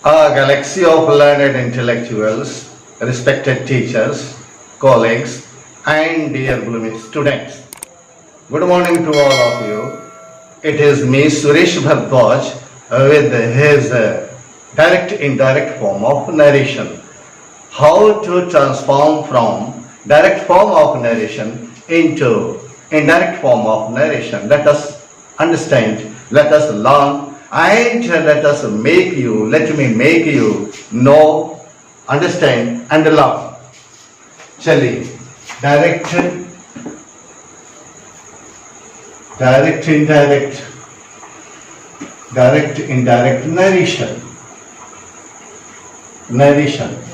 A galaxy of learned intellectuals, respected teachers, colleagues, and dear blooming students. Good morning to all of you. It is me, Suresh Bhardwaj, with his direct indirect form of narration. How to transform from direct form of narration into indirect form of narration. Let us understand, let us learn, and let me make you know, understand, and love. चलिए, direct, indirect narration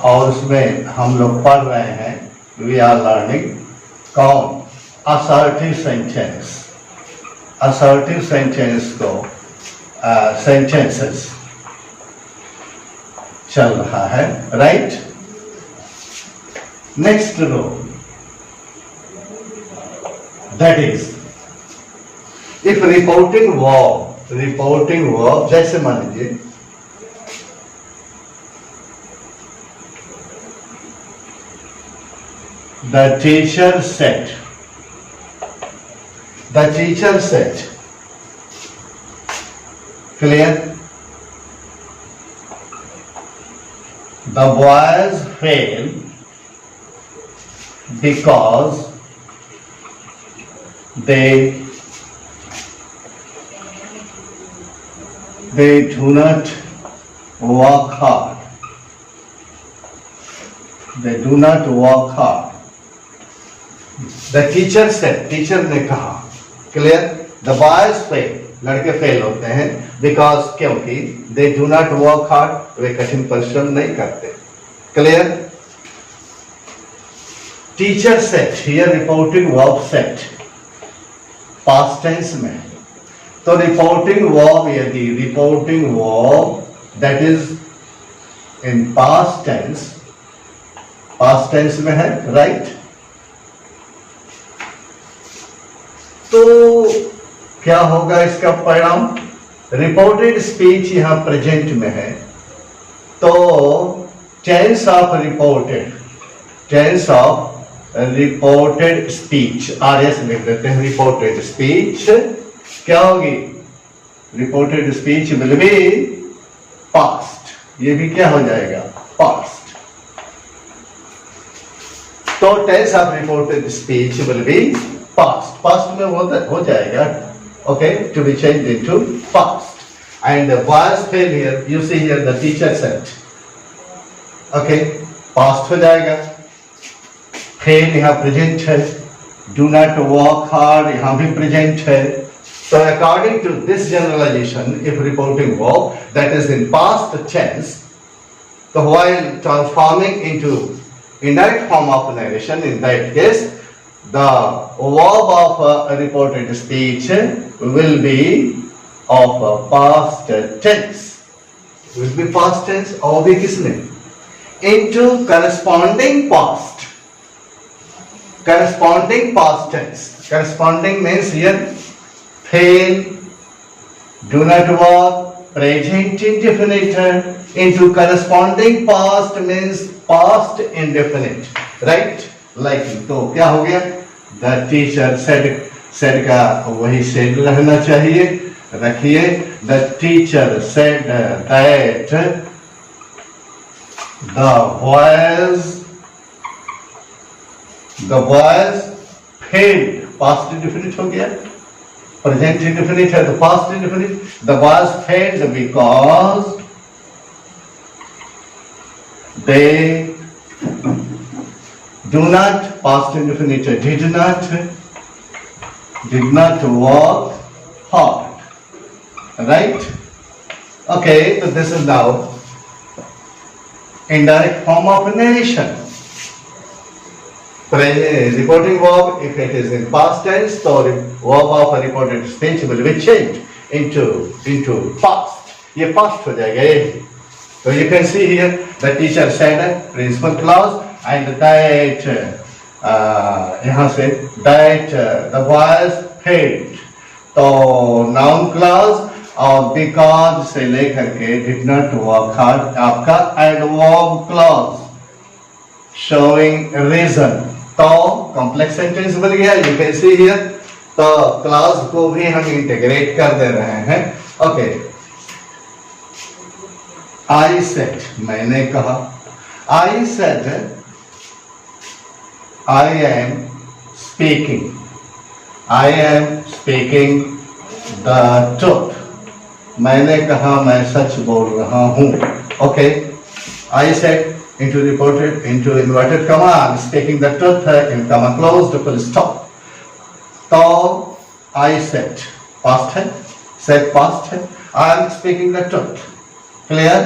और उसमें हम लोग पढ़ रहे हैं we are learning कौन assertive sentence को सेंटेंसेस चल रहा है right next row that is if reporting verb जैसे मान लीजिए The teacher said. Clear? The boys failed because they do not work hard. They do not work hard. The teacher said, teacher ने कहा clear the boys fail लड़के fail होते हैं because क्योंकि they do not work hard वे कठिन परिश्रम नहीं करते clear teacher said here reporting verb said past tense में तो रिपोर्टिंग वर्ब यदि reporting verb that is in past tense में है राइट तो क्या होगा इसका परिणाम रिपोर्टेड स्पीच यहां प्रेजेंट में है तो tense of reported speech RS लिख देते हैं रिपोर्टेड स्पीच क्या होगी reported speech will be past ये भी क्या हो जाएगा पास्ट तो tense of reported speech will be past में हो जाएगा okay to be changed into past and the was failure you see here the teacher said okay past हो जाएगा fail यहाँ present है do not work hard यहाँ भी present है so according to this generalization if reporting verb that is in past tense so while transforming into indirect form of narration in that case the verb of a reported speech will be of past tense. Will be past tense और भी किसने? Into corresponding past tense. Corresponding means here fail, do not work, present indefinite. Into corresponding past means past indefinite. Right? Like तो क्या हो गया the teacher said का वही said रहना चाहिए रखिए the teacher said that the boys failed past indefinite हो गया प्रेजेंट इंडेफिनिट है तो past indefinite the boys failed because they do not past indefinite did not work hard right okay so this is now indirect form of narration reporting verb if it is in past tense so verb of a reported speech will be changed into past ये past हो जाएगा ये so you can see here the teacher said principal clause and that यहाँ से that the boys failed तो noun clause और because से लेकर के डिड नॉट वर्क हार्ड आपका एडवर्ब क्लॉज शोइंग रीजन, तो कॉम्प्लेक्स सेंटेंस बन गया। यू कैन सी हियर, तो क्लॉज को भी हम इंटीग्रेट कर दे रहे हैं। ओके, आई सेड मैंने कहा, I said I am speaking, I am speaking the truth, मैंने कहा मैं सच बोल रहा हूं। Okay, I said into reported into inverted comma, I'm speaking the truth in comma closed full stop. तो I said past है, said past है, I am speaking the truth. Clear?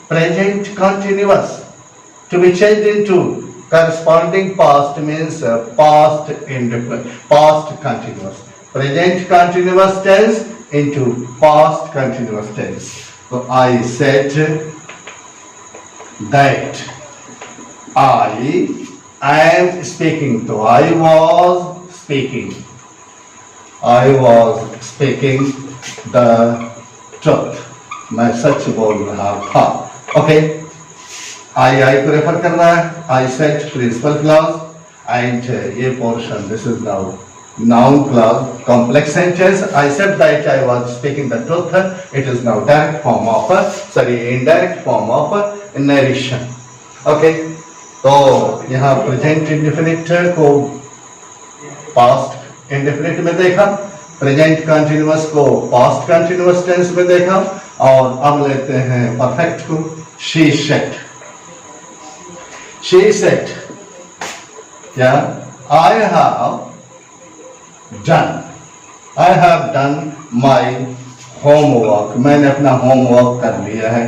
Present continuous to be changed into corresponding past means past indefinite, past continuous. Present continuous tense into past continuous tense. So I said that I am speaking, तो I was speaking, I was speaking the truth, मैं सच बोल रहा था। Okay, आई को refer कर रहा है, I said principal clause and ये portion this is now noun clause complex sentence. I said that I was speaking the truth, it is now direct form of indirect form of narration. Okay, तो यहाँ present indefinite को past indefinite में देखा, present continuous को past continuous tense में देखा, और अब लेते हैं परफेक्ट को। शी सेड, शी सेड क्या, I have done my homework, मैंने अपना होमवर्क कर लिया है।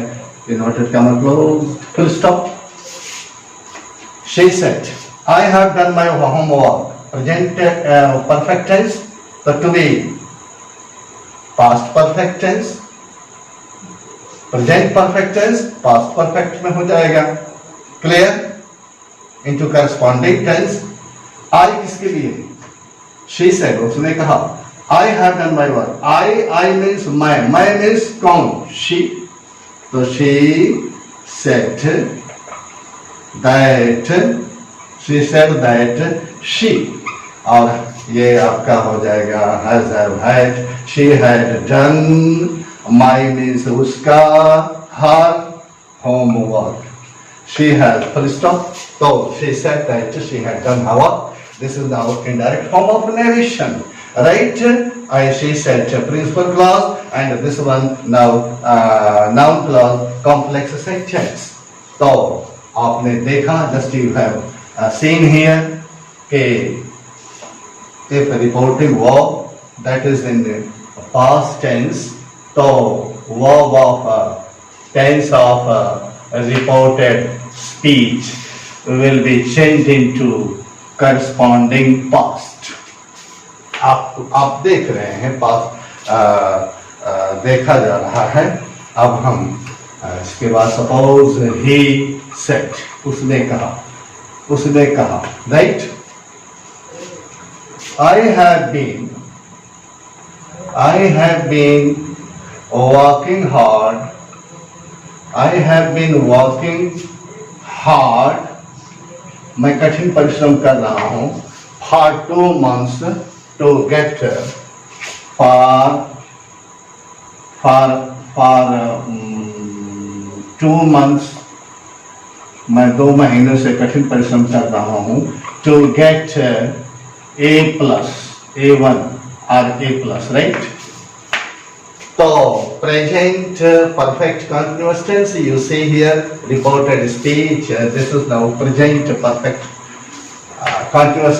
Inverted comma close full stop. She said, I have done my homework. Present perfect tense, so to be past perfect tense, present perfect tense, past perfect में हो जाएगा। Clear? Into corresponding tense, I किसके लिए? She said, उसने कहा, I have done my work. I means my means कौन? She. तो she said that, she said that she, और ये आपका हो जाएगा has have had, she had done, my means उसका, her homework, she has full stop। तो she said that she had done her work, this is now indirect form of narration, right? She said principal clause, and this one now noun clause complex sentence। तो आपने देखा, just you have seen here के if reporting verb that is in past tense, तो verb of tense of reported speech will be changed into corresponding past. आप देख रहे हैं past देखा जा रहा है। अब हम इसके बाद सपोज ही सेड, उसने कहा, right? I have been working hard, मैं कठिन परिश्रम कर रहा हूं for 2 months to get for 2 months, मैं 2 महीनों से कठिन परिश्रम कर रहा हूँ टू गेट A+, A1 और A+, राइट? तो present perfect continuous tense, you see here reported speech, this is now present perfect continuous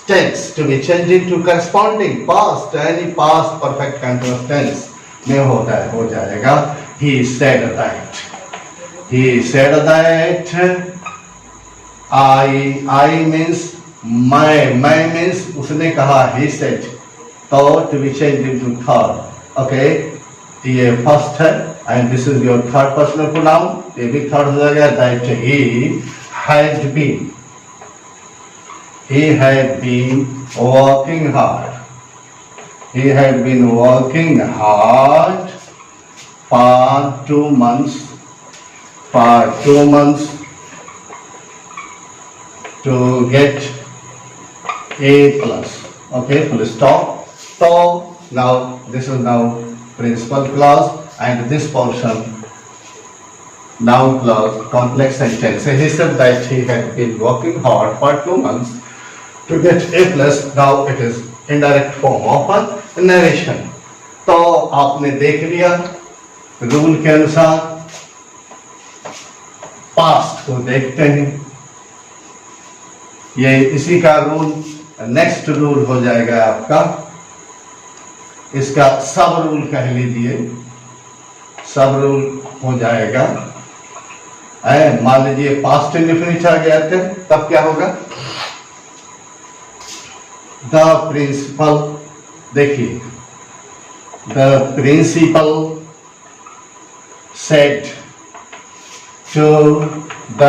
tense to be changed into corresponding past, any past perfect continuous tense में हो जाएगा he said that, he said that, I means my means उसने कहा, he said, तो to be changed into third। okay, ये first है and this is your third personal pronoun, ये भी third हो जाएगा। that he had been working hard, he had been working hard for 2 months to get A plus. Okay, full stop. So now this is now principal clause, and this portion noun clause, complex sentence. He said that he had been working hard for 2 months to get A plus. Now it is indirect form of a narration. तो आपने देख लिया rule के अनुसार past को देखते हैं, ये इसी का रूल। नेक्स्ट रूल हो जाएगा आपका, इसका सब रूल कह लीजिए, सब रूल हो जाएगा। मान लीजिए पास्ट इंडेफिनिट आ गया थे, तब क्या होगा? द प्रिंसिपल, देखिए the principal said to the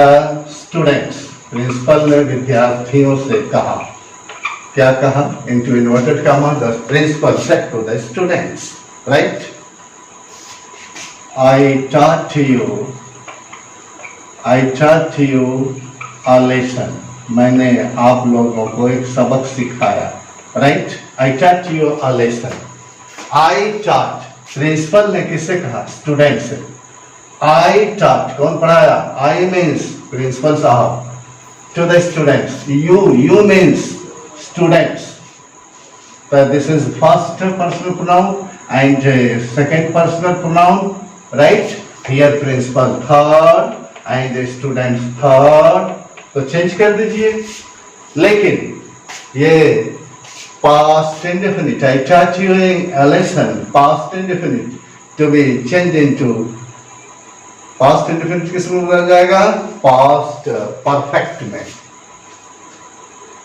students, principal ने विद्यार्थियों से कहा, क्या कहा? Into inverted comma, the principal said to the students, right? I taught you a lesson. मैंने आप लोगों को एक सबक सिखाया, right? I taught you a lesson. I taught, principal ने किससे कहा? स्टूडेंट से। I taught, कौन पढ़ाया? I means प्रिंसिपल साहब, to the students. You means students. So this is first personal pronoun and second personal pronoun, right? Here principal third and students third, तो change कर दीजिए। लेकिन ये past indefinite, I taught you a lesson, past indefinite to be changed into past indefinite किस में बदल जाएगा? past perfect में,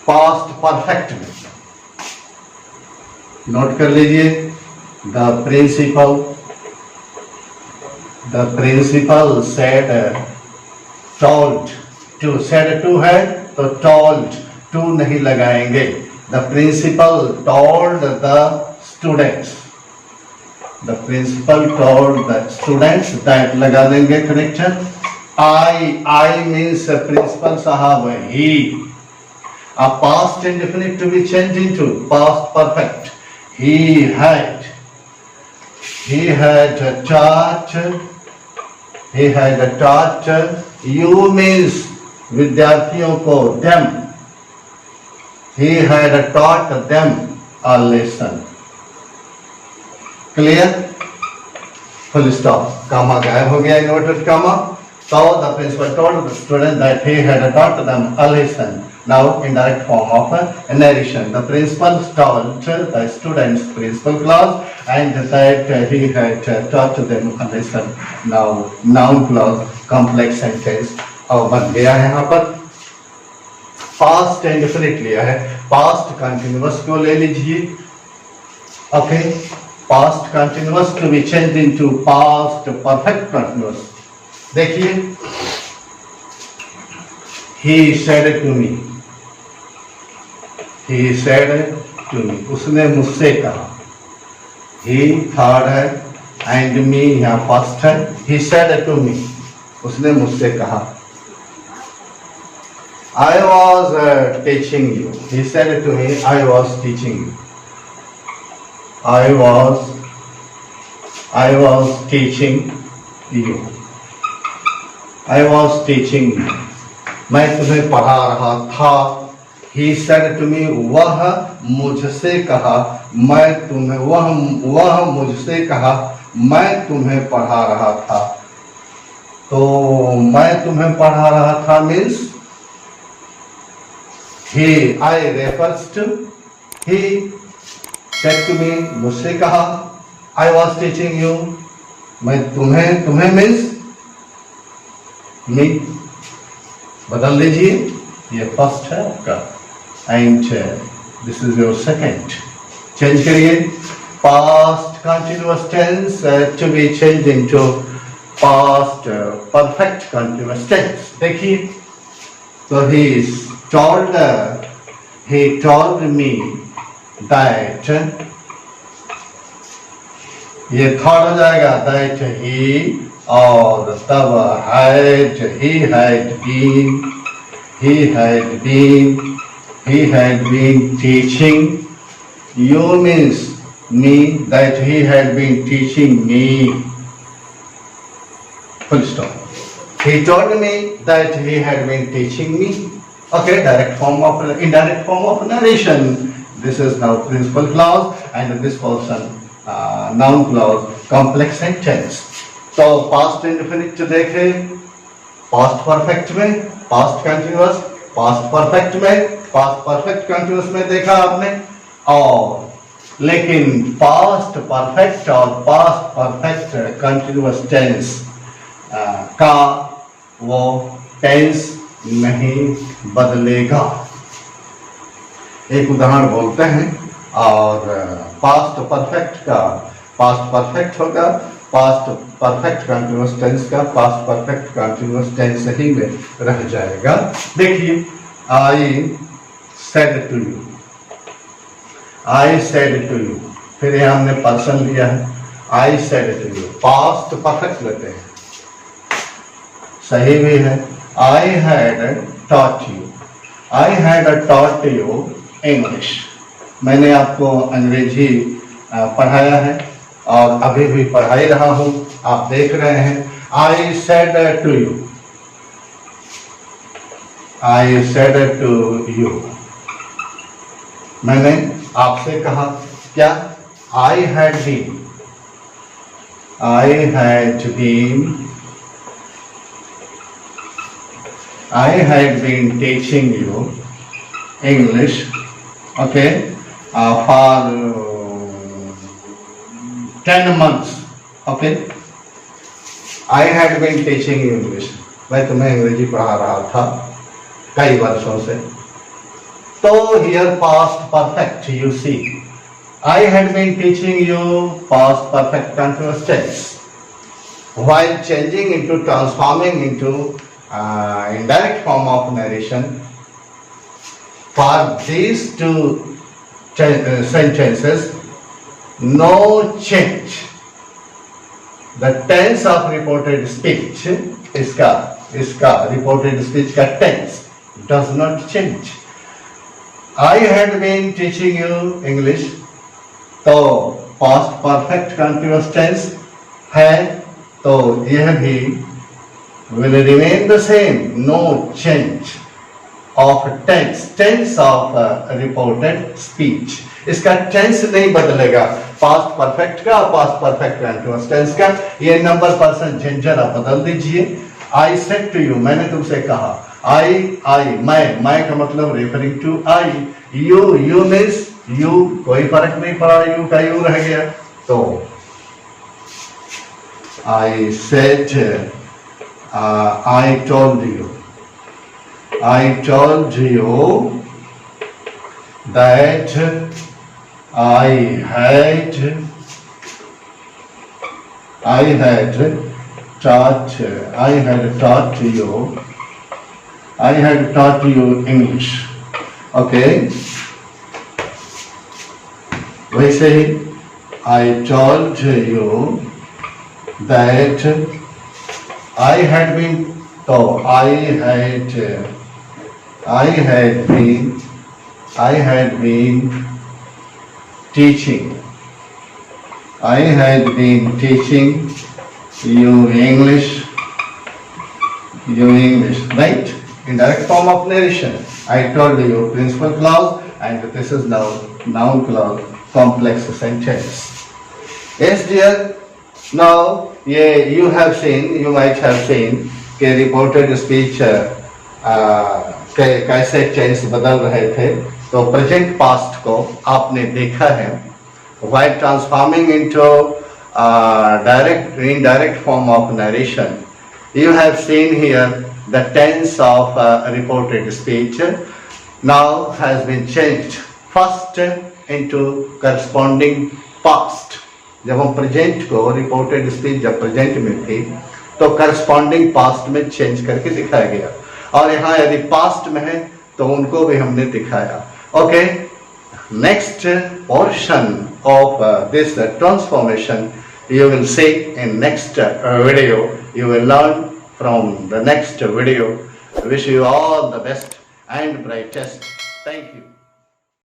past perfect में। नोट कर लीजिए, the principal said, told, to said to है तो told, to नहीं लगाएंगे। The principal told the students, the principal told the students that लगा देंगे कनेक्शन। I means principal साहब, he, a past indefinite to be changed into past perfect। He had taught, you means विद्यार्थियों को, them, he had taught them a lesson। Clear? Full stop, comma गायब हो गया, inverted comma. So the principal told the student that he had taught them a lesson. Now indirect form of a narration. The principal told the students, principal clause, and that he had taught them a lesson. Now noun clause, complex sentence और बन गया है। यहाँ पर past indefinite लिया है, past continuous को ले लीजिए। Okay, past continuous to be changed into past perfect continuous। देखिए, he said to me, उसने मुझसे कहा। he थर्ड है and me यहाँ फर्स्ट है। he said to me, उसने मुझसे कहा। I was teaching you, he said to me, I was teaching you, I was teaching you, I was teaching you, मैं तुम्हें पढ़ा रहा था। He said to me, वह मुझसे कहा, मैं तुम्हें, वह मुझसे कहा, मैं तुम्हें पढ़ा रहा था। तो मैं तुम्हें पढ़ा रहा था means he, I refers to, he said to me, मुझसे कहा, I was teaching you, मैं तुम्हें means me, बदल दीजिए, ये फर्स्ट है आपका and this is your second. Change करिए, past continuous tense to be change into past perfect continuous tense. देखिए, तो he told me that ये थर्ड हो जाएगा दैट ही, और तब he had been teaching you means me, that he had been teaching me. Full stop. He told me that he had been teaching me. Okay, indirect form of narration. This is now principal clause, and this portion noun clause, complex sentence. तो past indefinite देखें, past perfect में, past continuous, past perfect में, past perfect continuous में देखा आपने, और लेकिन past perfect और पास्ट परफेक्ट कंटिन्यूअस टेंस का वो टेंस नहीं बदलेगा। एक उदाहरण बोलते हैं, और पास्ट परफेक्ट का पास्ट परफेक्ट होगा, पास्ट परफेक्ट कंटिन्यूअस टेंस का पास्ट परफेक्ट कंटिन्यूअस टेंस ही में रह जाएगा। देखिए, I said to you, I said to you, फिर यहाँ हमने पर्सन लिया है, I said to you, past perfect लेते हैं, सही भी है। I had taught you, I had taught you English, मैंने आपको अंग्रेजी पढ़ाया है और अभी भी पढ़ा ही रहा हूं, आप देख रहे हैं। I said to you, I said to you, मैंने आपसे कहा, क्या? I had been, I had been, I had been teaching you English, okay, for 10 months, okay? I had been teaching English, मैं तुम्हें अंग्रेजी पढ़ा रहा था कई वर्षों से। तो here past perfect, you see, I had been teaching you past perfect continuous tense, while changing into, transforming into indirect form of narration. For these two sentences, no change. The tense of reported speech, इसका reported speech का tense does not change. I had been teaching you English, तो past perfect continuous tense है, तो यह भी will remain the same, no change of tense of reported speech. इसका tense नहीं बदलेगा, पास्ट परफेक्ट का और पास्ट परफेक्ट कंटीन्यूअस टेंस का। ये नंबर पर्सन झंझट आप बदल दीजिए। आई सेड टू यू, मैंने तुमसे कहा। आई मैं का मतलब referring to I. You means you, कोई फर्क नहीं पड़ा, यू का यू रह गया। तो I said, I told you, I told you that I had taught you English, okay? वैसे ही I told you that I had been, तो I had been teaching you English, right? Indirect form of narration. I told you principal clause, and this is now noun clause, complex sentence. Yes, dear. Now, you might have seen कि reported speech कैसे tense बदल रहे थे। तो present past को आपने देखा है, while transforming into indirect form of narration, you have seen here the tense of reported speech now has been changed first into corresponding past. जब हम प्रेजेंट को, रिपोर्टेड स्पीच जब प्रेजेंट में थी तो करस्पॉन्डिंग पास्ट में चेंज करके दिखाया गया, और यहाँ यदि पास्ट में है तो उनको भी हमने दिखाया। Okay, next portion of this transformation you will see in next video. You will learn from the next video. I wish you all the best and brightest. Thank you.